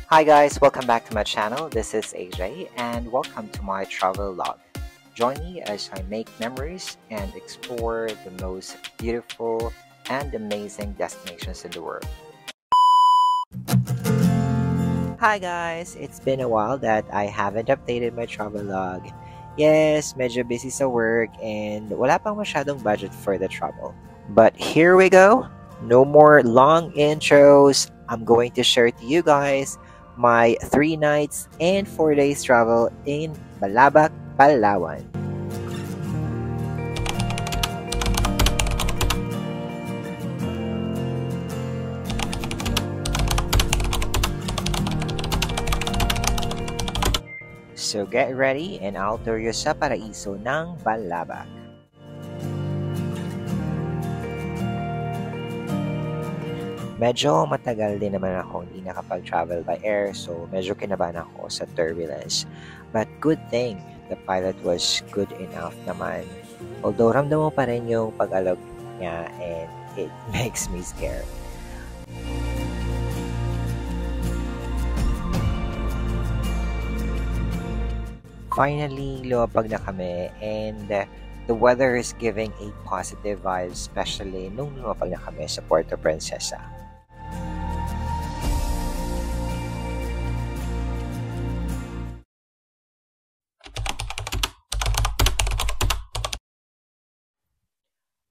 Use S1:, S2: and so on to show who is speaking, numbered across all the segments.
S1: Hi guys, welcome back to my channel. This is AJ and welcome to my travel log. Join me as I make memories and explore the most beautiful and amazing destinations in the world. Hi guys, it's been a while that I haven't updated my travel log. Yes, medyo busy sa work and wala pang masyadong budget for the travel. But here we go. No more long intros. I'm going to share to you guys my 3 nights and 4 days travel in Balabac, Palawan. So get ready and I'll tour you sa paraiso ng Balabac. Medyo matagal din naman ako hindi nakapag-travel by air, so medyo kinabahan ako sa turbulence. But good thing, the pilot was good enough naman. Although ramdam mo pa rin yung pag-alog niya and it makes me scared. Finally, lumapag na kami and the weather is giving a positive vibe, especially nung lumapag na kami sa Puerto Princesa.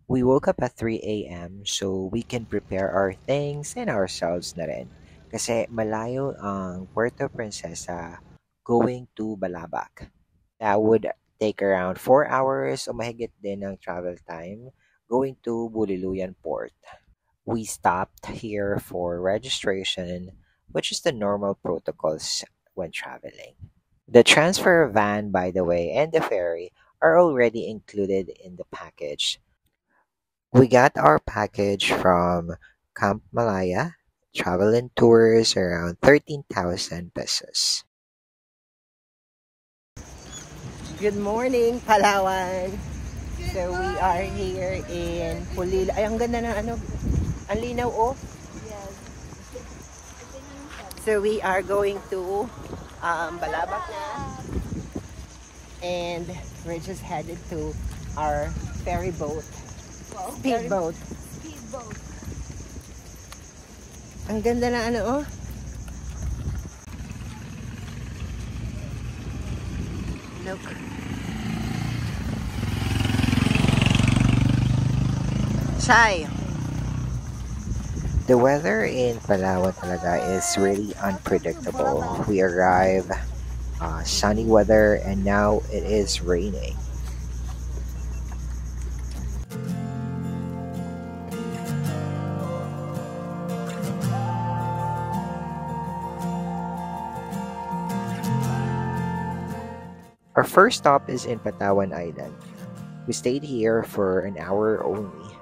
S1: We woke up at 3 a.m. so we can prepare our things and ourselves na rin. Kasi malayo ang Puerto Princesa going to Balabac. That would take around 4 hours o mahigit din ang travel time going to Buliluyan Port. We stopped here for registration, which is the normal protocols when traveling. The transfer van, by the way, and the ferry are already included in the package. We got our package from Camp Malaya, travel and tours around 13,000 pesos.
S2: Good morning, Palawan. So we are here in Pulil. Ay, ang ganda ng ano. Ang linaw, oh.
S3: Yes.
S2: So we are going to Balabac na. And we're just headed to our ferry boat.
S3: Wow,
S2: Speedboat.
S3: speedboat.
S2: Ang ganda na ano, oh. Look. Chai.
S1: The weather in Palawan talaga is really unpredictable. We arrive sunny weather and now it is raining. Our first stop is in Patawan Island. We stayed here for an hour only.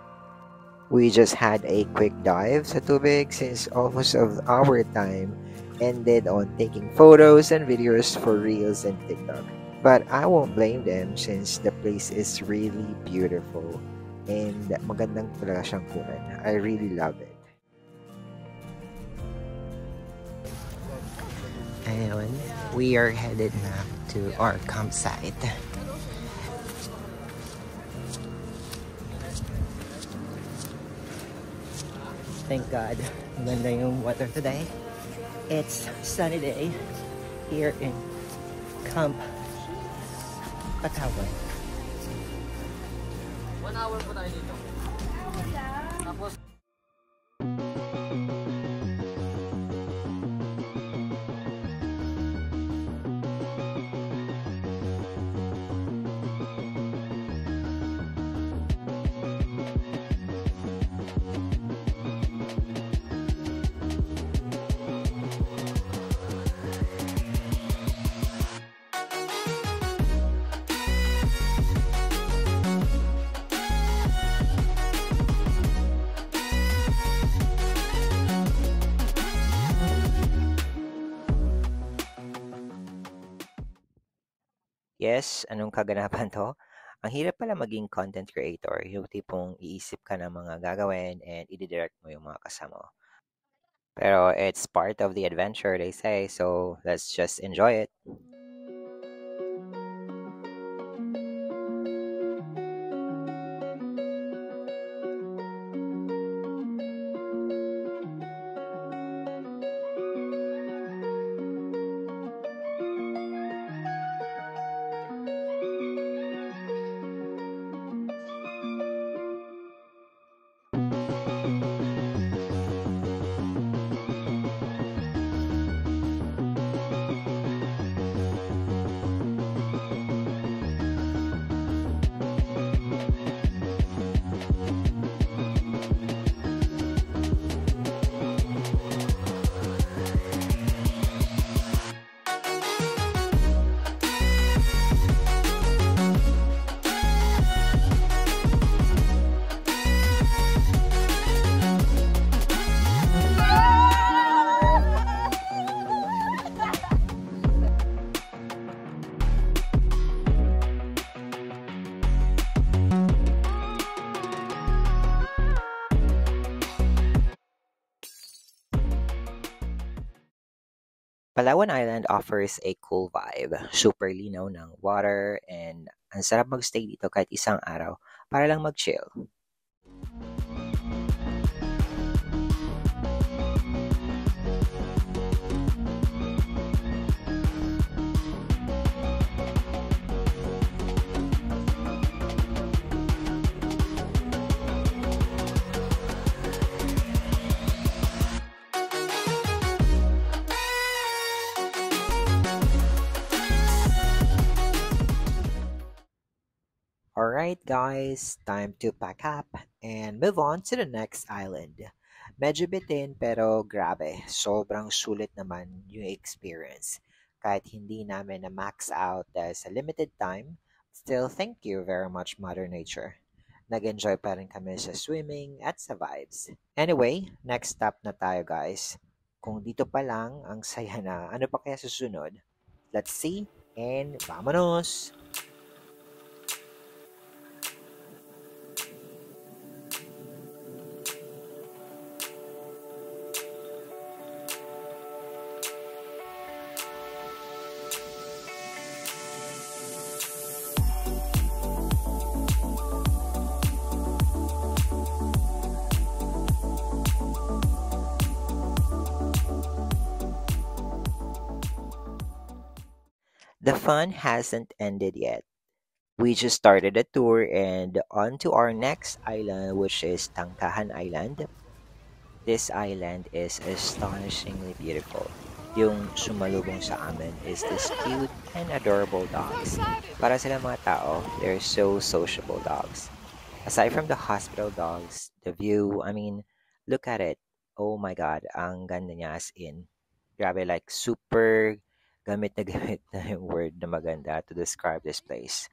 S1: We just had a quick dive sa tubig since almost of our time ended on taking photos and videos for Reels and TikTok. But I won't blame them since the place is really beautiful and magandang talaga siyang kunan. I really love it. Ayun, we are headed na to our campsite.
S2: Thank God. Maganda yung water today. It's sunny day here in Camp Patawan.
S4: 1 hour po tayo dito. Tapos
S1: Yes, anong kaganapan 'to? Ang hirap pala maging content creator, yung tipong iisip ka ng mga gagawin and ide-direct mo yung mga kasama mo. Pero it's part of the adventure, they say, so let's just enjoy it. Palawan Island offers a cool vibe. Super linaw ng water and ang sarap magstay dito kahit isang araw para lang mag-chill. Alright guys, time to pack up and move on to the next island. Medyo bitin pero grabe, sobrang sulit naman yung experience. Kahit hindi namin na max out dahil sa limited time, still thank you very much Mother Nature. Nag-enjoy pa rin kami sa swimming at sa vibes. Anyway, next stop na tayo guys. Kung dito pa lang ang saya na, ano pa kaya susunod? Let's see and vamonos! The fun hasn't ended yet. We just started a tour and on to our next island, which is Tangkahan Island. This island is astonishingly beautiful. Yung sumalubong sa amin is this cute and adorable dogs. Para sila mga tao, they're so sociable dogs. Aside from the hospital dogs, the view, I mean, look at it. Oh my God, ang ganda niya as in. Grabe, like super gamit na gamit na yung word na maganda to describe this place.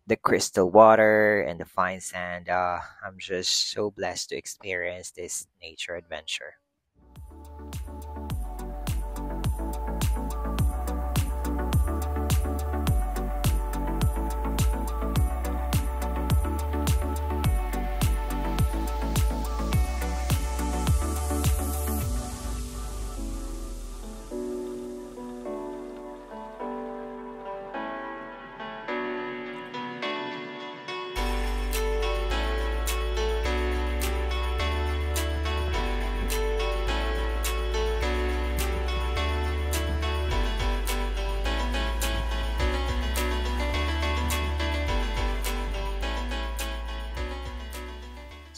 S1: The crystal water and the fine sand, I'm just so blessed to experience this nature adventure.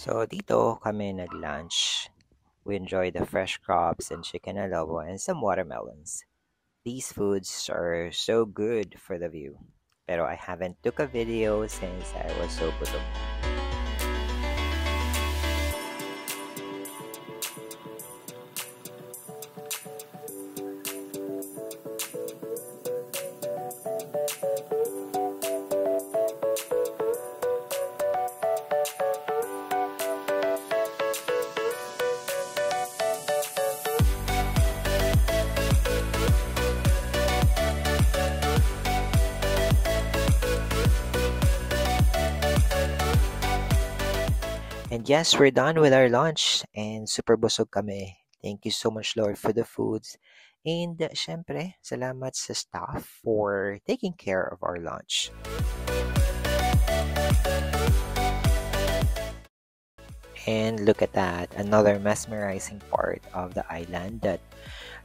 S1: So dito kami nag-lunch. We enjoyed the fresh crops and chicken adobo and some watermelons. These foods are so good for the view. Pero I haven't took a video since I was so gutom. And yes, we're done with our lunch and super busog kami. Thank you so much, Lord, for the foods. And syempre, salamat sa staff for taking care of our lunch. And look at that, another mesmerizing part of the island that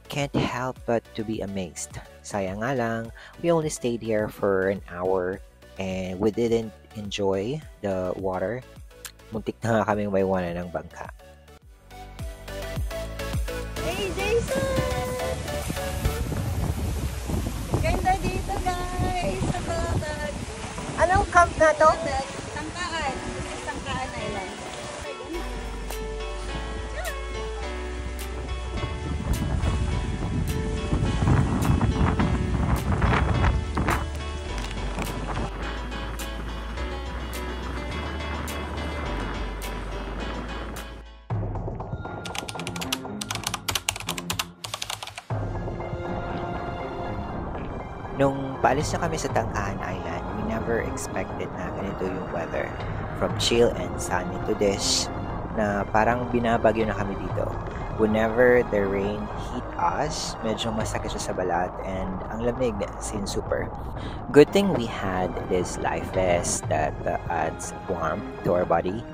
S1: can't help but to be amazed. Sayang nga lang, we only stayed here for an hour and we didn't enjoy the water. Muntik na nga kaming maiwanan ng bangka.
S2: Hey, Jason! Ganda dito, guys! Sa Balatag. Anong camp na to?
S3: Sangkaan. Sangkaan Island.
S1: Nung paalis na kami sa Tangkahan Island, we never expected na ganito yung weather. From chill and sunny to this, na parang binabagyo na kami dito. Whenever the rain hit us, medyo masakit siya sa balat and ang lamig, sin super. Good thing we had this life vest that adds warmth to our body.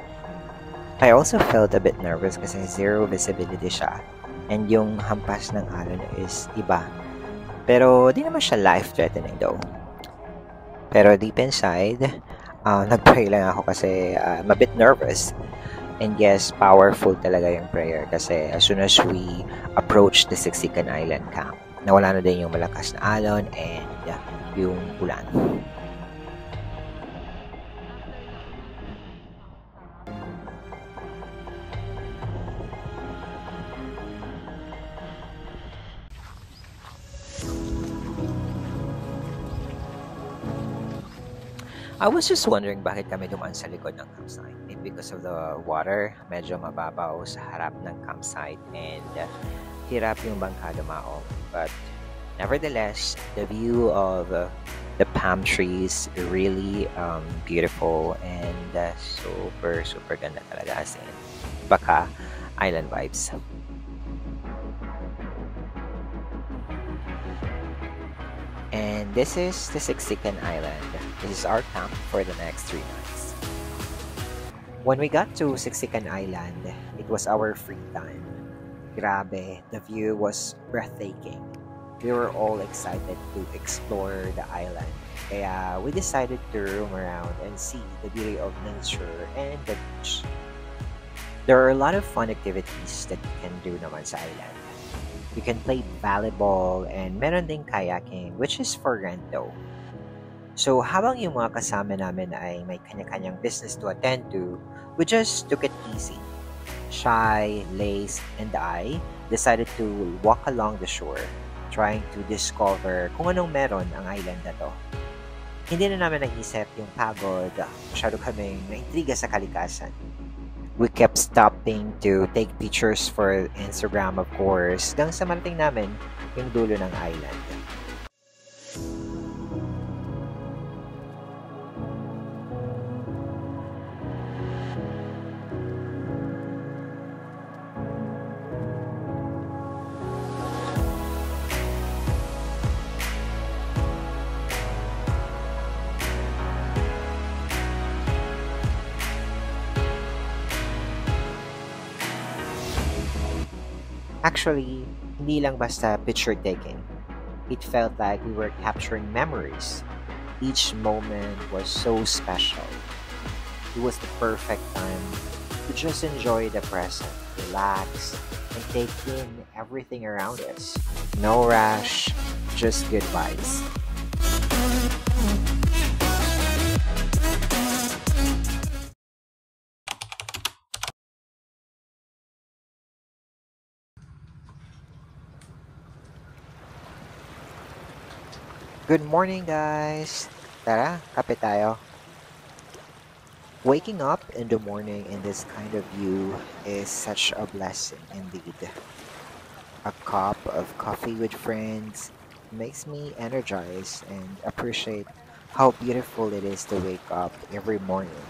S1: I also felt a bit nervous kasi zero visibility siya. And yung hampas ng alon is iba. Pero di naman siya life-threatening though. Pero deep inside, nag-pray lang ako kasi I'm a bit nervous. And yes, powerful talaga yung prayer kasi as soon as we approach the Sixican Island camp, nawala na din yung malakas na alon and yung ulan. I was just wondering bakit kami dumaan sa likod ng campsite. Maybe because of the water, medyo mababaw sa harap ng campsite and hirap yung bangka dumaong. But nevertheless, the view of the palm trees really beautiful and super ganda talaga as in baka island vibes. And this is the Sixican Island. This is our camp for the next 3 nights. When we got to Sixican Island, it was our free time. Grabe, the view was breathtaking. We were all excited to explore the island. Kaya we decided to roam around and see the beauty of nature and the beach. There are a lot of fun activities that you can do naman sa island. You can play volleyball and meron ding kayaking, which is for rent though. So habang yung mga kasama namin ay may kanya-kanyang business to attend to, we just took it easy. Shy, Lace, and I decided to walk along the shore, trying to discover kung anong meron ang island na to. Hindi na namin naisip yung pagod, masyado kaming naintriga sa kalikasan. We kept stopping to take pictures for Instagram, of course, hanggang sa marating namin yung dulo ng island. Actually, hindi lang basta picture taking. It felt like we were capturing memories. Each moment was so special. It was the perfect time to just enjoy the present, relax, and take in everything around us. No rush, just good vibes. Good morning, guys! Tara, kape tayo. Waking up in the morning in this kind of view is such a blessing indeed. A cup of coffee with friends makes me energized and appreciate how beautiful it is to wake up every morning.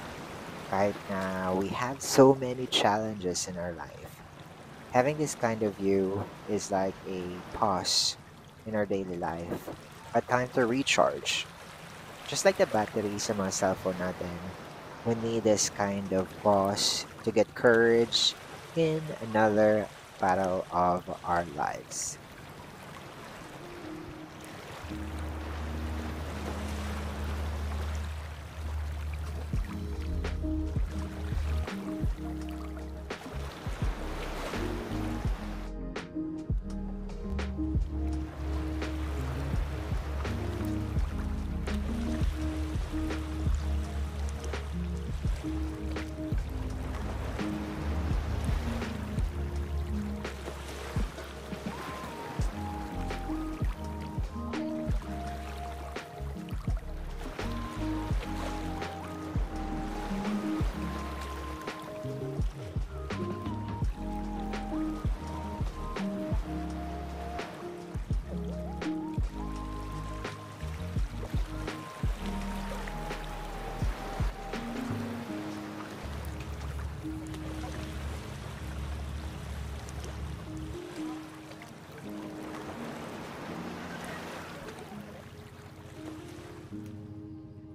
S1: Kahit na we have so many challenges in our life. Having this kind of view is like a pause in our daily life, a time to recharge. Just like the battery sa mga cellphone natin, we need this kind of pause to get courage in another battle of our lives.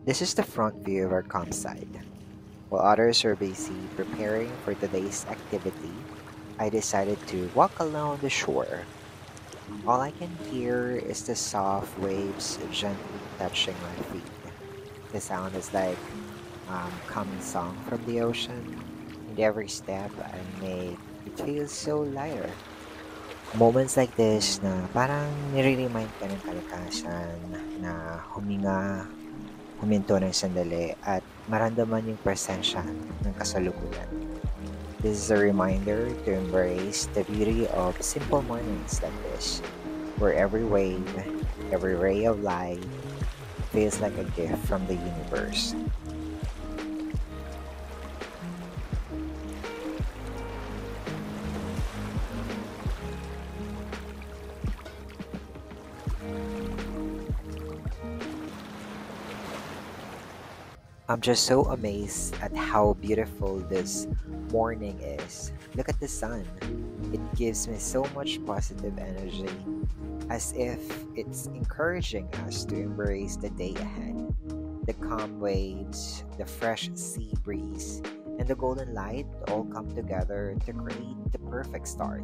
S1: This is the front view of our campsite. While others are busy preparing for today's activity, I decided to walk along the shore. All I can hear is the soft waves gently touching my feet. The sound is like calming song from the ocean, and every step I make, it feels so lighter. Moments like this na parang nire-remind ka ng kalikasan na huminga, huminto ng sandali at maramdaman yung presensya ng kasalukuyan. This is a reminder to embrace the beauty of simple mornings like this, where every wave, every ray of light feels like a gift from the universe. I'm just so amazed at how beautiful this morning is. Look at the sun. It gives me so much positive energy, as if it's encouraging us to embrace the day ahead. The calm waves, the fresh sea breeze, and the golden light all come together to create the perfect start.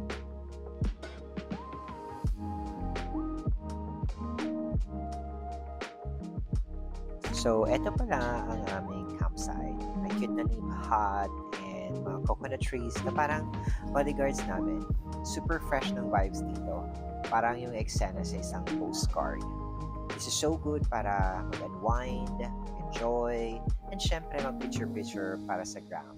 S1: So, eto pala ang aming campsite. May cute na name hut and mga coconut trees na parang bodyguards namin. Super fresh ng vibes dito. Parang yung eksena sa isang postcard. This is so good para mag-unwind, enjoy, and syempre mag-picture-picture para sa gram.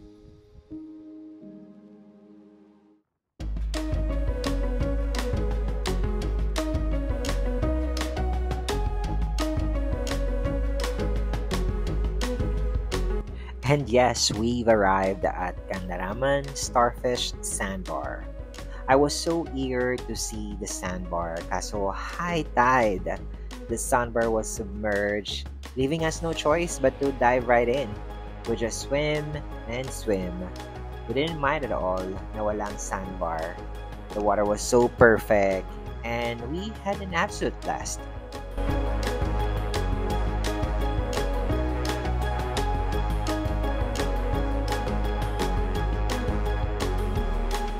S1: And yes, we've arrived at Candaraman Starfish Sandbar. I was so eager to see the sandbar kaso high tide. The sandbar was submerged, leaving us no choice but to dive right in. We just swim and swim. We didn't mind at all na walang sandbar. The water was so perfect and we had an absolute blast.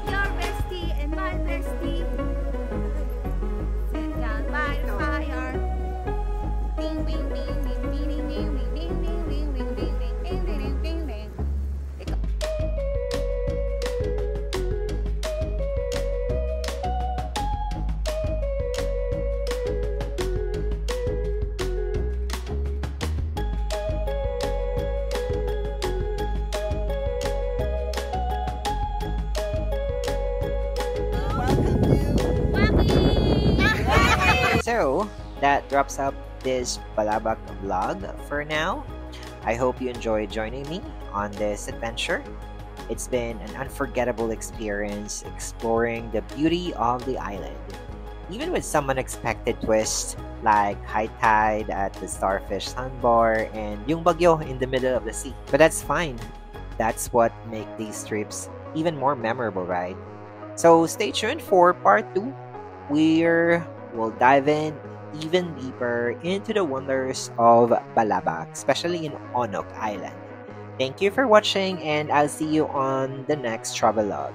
S3: Your bestie and my bestie sit down by the fire. Ding ding ding ding ding ding ding ding ding ding ding ding ding ding ding ding ding.
S1: So, that wraps up this Balabak vlog for now. I hope you enjoyed joining me on this adventure. It's been an unforgettable experience exploring the beauty of the island, even with some unexpected twists like high tide at the Starfish Sandbar and yung bagyo in the middle of the sea. But that's fine. That's what makes these trips even more memorable, right? So stay tuned for part 2, where we'll dive in even deeper into the wonders of Balabac, especially in Onok Island. Thank you for watching, and I'll see you on the next travelogue.